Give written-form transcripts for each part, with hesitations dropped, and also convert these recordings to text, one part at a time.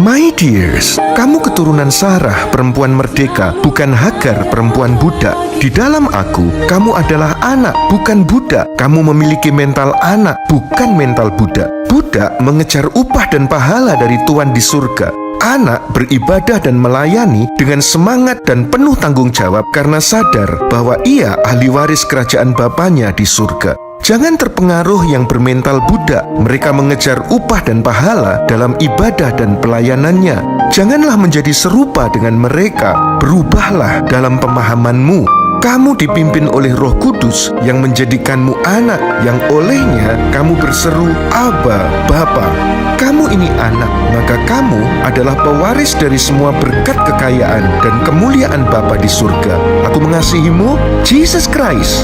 My dears, kamu keturunan Sarah, perempuan merdeka, bukan Hagar, perempuan budak. Di dalam aku, kamu adalah anak, bukan budak. Kamu memiliki mental anak, bukan mental budak. Budak mengejar upah dan pahala dari Tuhan di surga. Anak beribadah dan melayani dengan semangat dan penuh tanggung jawab karena sadar bahwa ia ahli waris kerajaan Bapanya di surga. Jangan terpengaruh yang bermental budak. Mereka mengejar upah dan pahala dalam ibadah dan pelayanannya. Janganlah menjadi serupa dengan mereka. Berubahlah dalam pemahamanmu. Kamu dipimpin oleh Roh Kudus yang menjadikanmu anak, yang olehnya kamu berseru, Abba, Bapa. Kamu ini anak, maka kamu adalah pewaris dari semua berkat kekayaan dan kemuliaan Bapa di surga. Aku mengasihimu, Jesus Christ.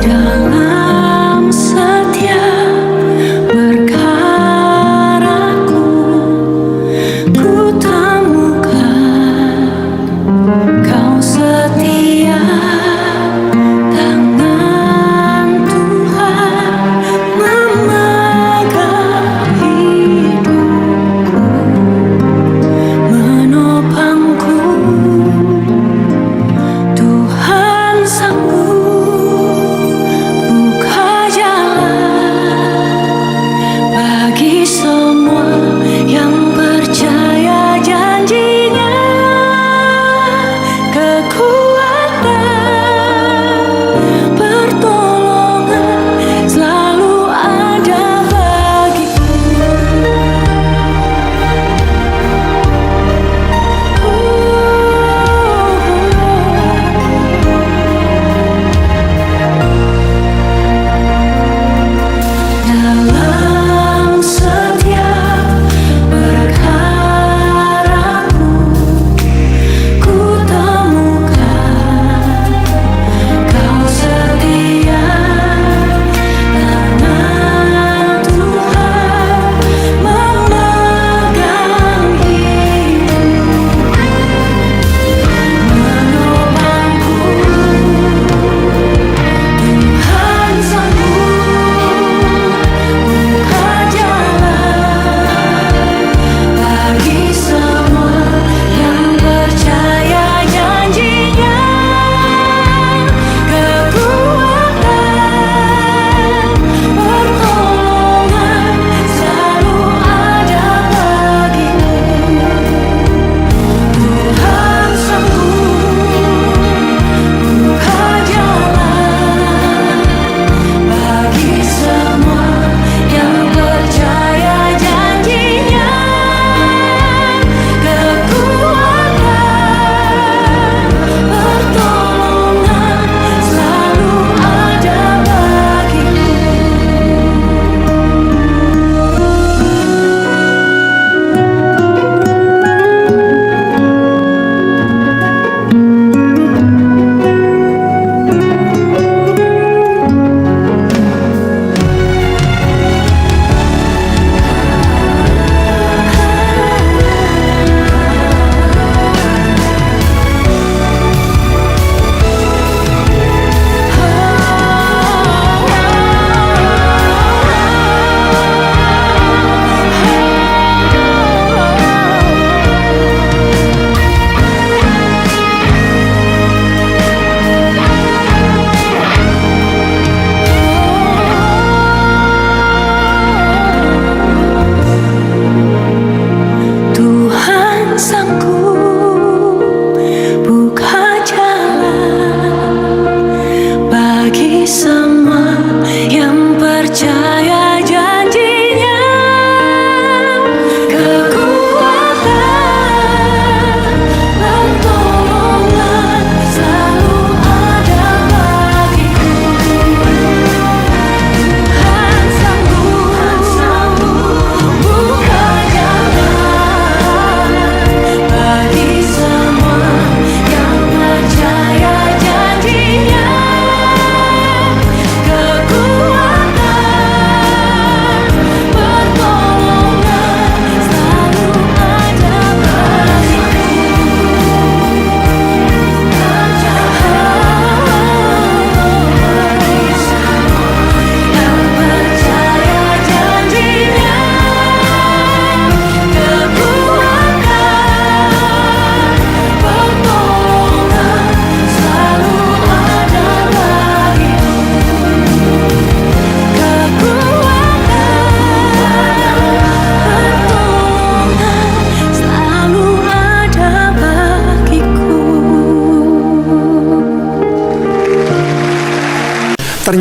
Dalam setiap perkaraku, ku temukan Kau setia, tangan Tuhan memegang hidupku, menopangku, Tuhan sanggup.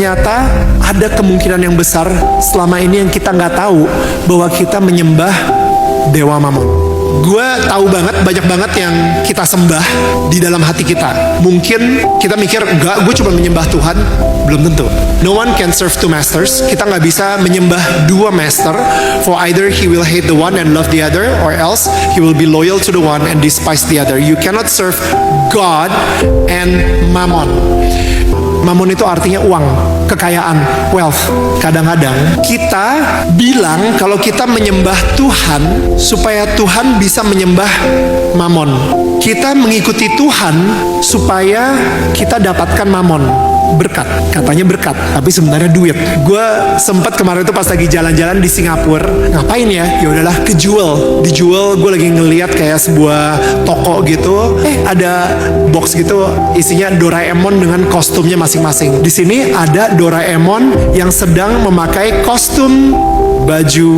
ternyata ada kemungkinan yang besar selama ini yang kita nggak tahu, bahwa kita menyembah dewa Mamon. Gue tahu banget, banyak banget yang kita sembah di dalam hati kita. Mungkin kita mikir, enggak, gue cuma menyembah Tuhan. Belum tentu. No one can serve two masters. Kita nggak bisa menyembah dua master. For either he will hate the one and love the other, or else he will be loyal to the one and despise the other. You cannot serve God and Mammon. Mammon itu artinya uang, kekayaan, wealth. Kadang-kadang kita bilang kalau kita menyembah Tuhan supaya Tuhan bisa menyembah Mammon. Kita mengikuti Tuhan supaya kita dapatkan Mammon, berkat. Katanya berkat, tapi sebenarnya duit. Gue sempat kemarin itu pas lagi jalan-jalan di Singapura, ngapain ya? Ya udahlah ke Jewel. Di Jewel gue lagi ngeliat kayak sebuah toko gitu. Ada box gitu isinya Doraemon dengan kostumnya masing-masing. Di sini ada Doraemon yang sedang memakai kostum baju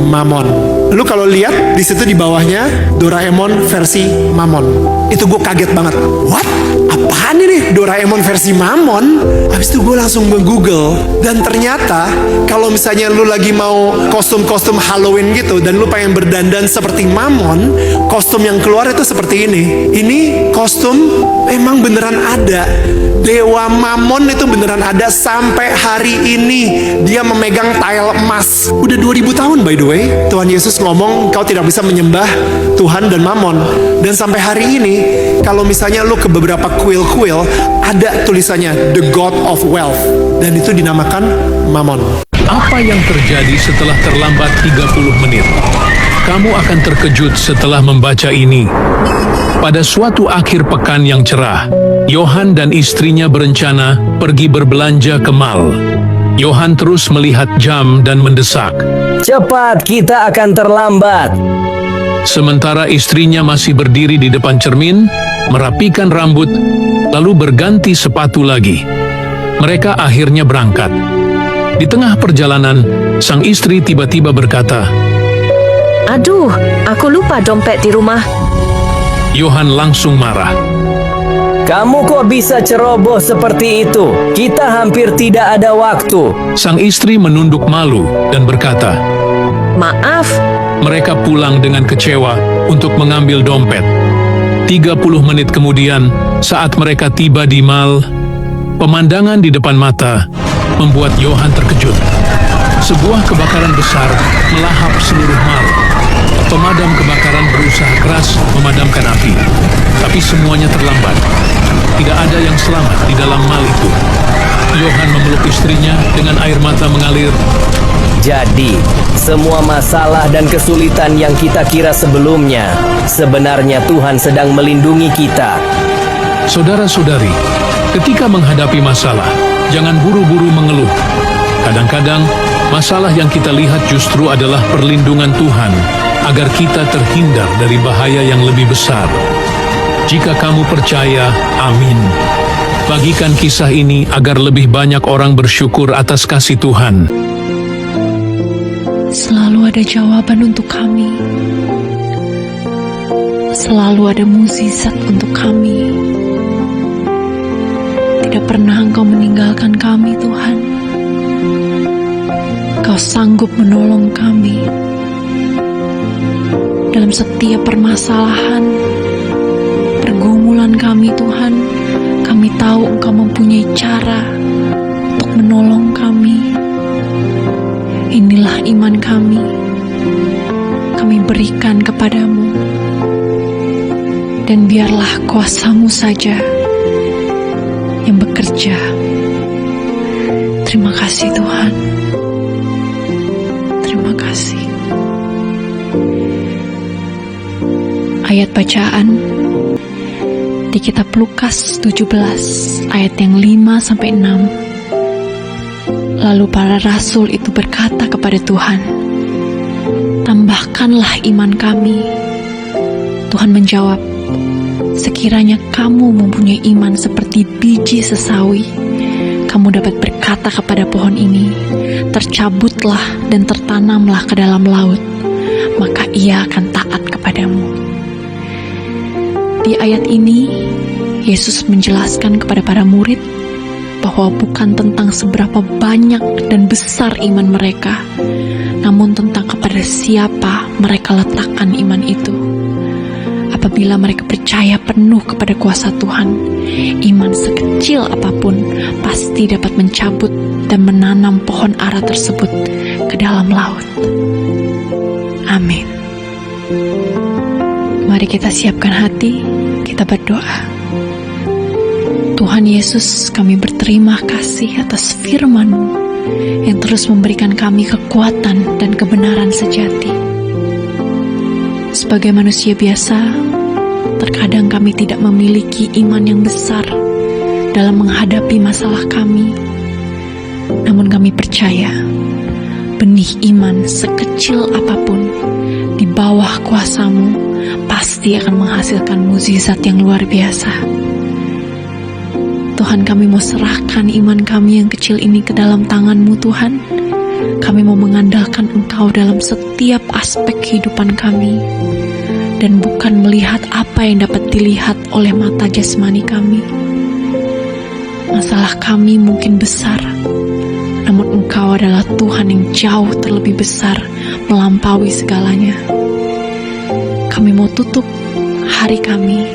Mammon. Lu kalau lihat di situ di bawahnya Doraemon versi Mammon. Itu gue kaget banget. What? Apaan ini Doraemon versi Mammon? Habis itu gue langsung nge-google. Dan ternyata kalau misalnya lu lagi mau kostum-kostum Halloween gitu dan lu pengen berdandan seperti Mammon, kostum yang keluar itu seperti ini. Ini kostum emang beneran ada. Dewa Mammon itu beneran ada sampai hari ini. Dia memegang tile emas. Udah 2000 tahun by the way. Tuhan Yesus ngomong kau tidak bisa menyembah Tuhan dan Mammon. Dan sampai hari ini kalau misalnya lu ke beberapa kuil-kuil ada tulisannya The God of Wealth. Dan itu dinamakan Mammon. Apa yang terjadi setelah terlambat 30 menit? Kamu akan terkejut setelah membaca ini. Pada suatu akhir pekan yang cerah, Yohan dan istrinya berencana pergi berbelanja ke mall. Yohan terus melihat jam dan mendesak. Cepat, kita akan terlambat. Sementara istrinya masih berdiri di depan cermin, merapikan rambut, lalu berganti sepatu lagi. Mereka akhirnya berangkat. Di tengah perjalanan, sang istri tiba-tiba berkata, "Aduh, aku lupa dompet di rumah." Yohan langsung marah. Kamu kok bisa ceroboh seperti itu? Kita hampir tidak ada waktu. Sang istri menunduk malu dan berkata, "Maaf." Mereka pulang dengan kecewa untuk mengambil dompet. 30 menit kemudian, saat mereka tiba di mall, pemandangan di depan mata membuat Yohan terkejut. Sebuah kebakaran besar melahap seluruh mall. Pemadam kebakaran berusaha keras memadamkan api, tapi semuanya terlambat. Tidak ada yang selamat di dalam mall itu. Yohan memeluk istrinya dengan air mata mengalir. Jadi, semua masalah dan kesulitan yang kita kira sebelumnya, sebenarnya Tuhan sedang melindungi kita. Saudara-saudari, ketika menghadapi masalah, jangan buru-buru mengeluh. Kadang-kadang, masalah yang kita lihat justru adalah perlindungan Tuhan, agar kita terhindar dari bahaya yang lebih besar. Jika kamu percaya, amin. Bagikan kisah ini agar lebih banyak orang bersyukur atas kasih Tuhan. Selalu ada jawaban untuk kami. Selalu ada mukjizat untuk kami. Tidak pernah Engkau meninggalkan kami, Tuhan. Kau sanggup menolong kami dalam setiap permasalahan, pergumulan kami, Tuhan. Kami tahu Engkau mempunyai cara untuk menolong kami. Inilah iman kami berikan kepadamu, dan biarlah kuasa-Mu saja yang bekerja. Terima kasih Tuhan, terima kasih. Ayat bacaan di kitab Lukas 17 ayat yang 5-6. Lalu para rasul itu berkata kepada Tuhan, "Tambahkanlah iman kami." Tuhan menjawab, "Sekiranya kamu mempunyai iman seperti biji sesawi, kamu dapat berkata kepada pohon ini, tercabutlah dan tertanamlah ke dalam laut, maka ia akan taat kepadamu." Di ayat ini, Yesus menjelaskan kepada para murid bahwa bukan tentang seberapa banyak dan besar iman mereka, namun tentang kepada siapa mereka letakkan iman itu. Apabila mereka percaya penuh kepada kuasa Tuhan, iman sekecil apapun pasti dapat mencabut dan menanam pohon ara tersebut ke dalam laut. Amin. Mari kita siapkan hati, kita berdoa. Tuhan Yesus, kami berterima kasih atas firman-Mu yang terus memberikan kami kekuatan dan kebenaran sejati. Sebagai manusia biasa, terkadang kami tidak memiliki iman yang besar dalam menghadapi masalah kami. Namun kami percaya, benih iman sekecil apapun di bawah kuasa-Mu pasti akan menghasilkan mukjizat yang luar biasa. Tuhan, kami mau serahkan iman kami yang kecil ini ke dalam tangan-Mu, Tuhan. Kami mau mengandalkan Engkau dalam setiap aspek kehidupan kami, dan bukan melihat apa yang dapat dilihat oleh mata jasmani kami. Masalah kami mungkin besar, namun Engkau adalah Tuhan yang jauh terlebih besar, melampaui segalanya. Kami mau tutup hari kami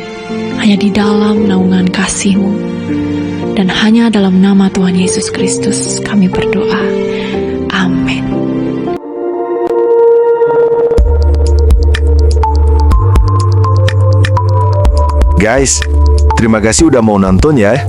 hanya di dalam naungan kasih-Mu, dan hanya dalam nama Tuhan Yesus Kristus kami berdoa. Amin. Guys, terima kasih udah mau nonton ya.